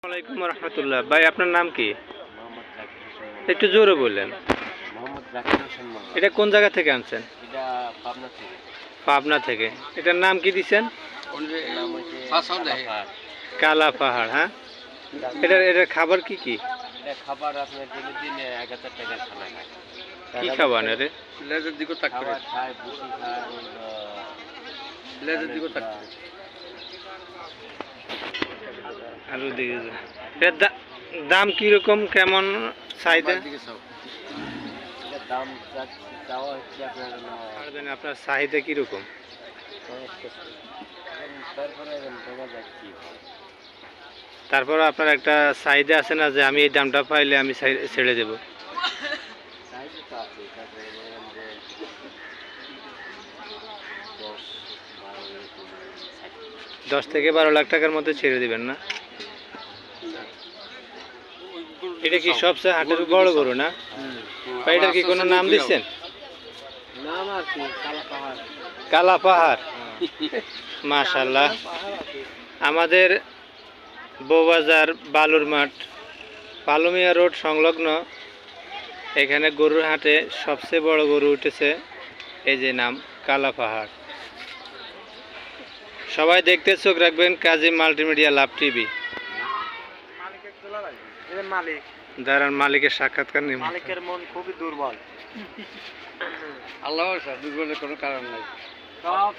আলাইকুম রহমতুল্লাহ। ভাই আপনার নাম কি? মোহাম্মদ জাকির হোসেন একটু জোরে বললেন। মোহাম্মদ জাকির হোসেন মোল্লা। এটা কোন জায়গা থেকে আনছেন? এটা পাবনা থেকে। পাবনা থেকে। এটার নাম কি দিচ্ছেন? এর নাম হচ্ছে কালা পাহাড়। হ্যাঁ, এটার খাবার কি কি? এটা খাবার আপনার ডেলি দিনে 1000 টাকার খানা খায়। কি খাবার রে? লেজের দিকে তাক করে খায়, ভুসি খায়, লেজের দিকে তাক করে। আরো দিকে যা। এর দাম কি রকম, কেমন চাহিদা? এটার দাম চাওয়া হচ্ছে আপনার আপনার চাহিদা কি রকম? তারপরে দেখা যাচ্ছে তারপর আপনার একটা চাহিদা আছে না যে আমি এই দামটা পাইলে আমি ছেড়ে দেব? চাহিদা তো আছে। তারপরে বললাম যে 10 থেকে 12 লাখ টাকার মধ্যে ছেড়ে দিবেন না? এটা কি সবচেয়ে হাটের বড় গরু না? বা এটার কি কোনো নাম দিচ্ছেন? নাম আর কি কালা পাহাড়। কালা পাহাড়। মাশাআল্লাহ। আমাদের বউবাজার বালুর মাঠ পালমিয়া রোড সংলগ্ন এখানে গরুর হাটে সবচেয়ে বড় গরু উঠেছে, এই যে নাম কালা পাহাড়। সবাই দেখতে চোখ রাখবেন কাজী মাল্টিমিডিয়া লাভ টিভি। দাঁড়ান, মালিকের সাক্ষাৎকার নিন। মালিকের মন খুবই দুর্বল। আল্লাহ দুর্বলের কোনো কারণ নাই। সব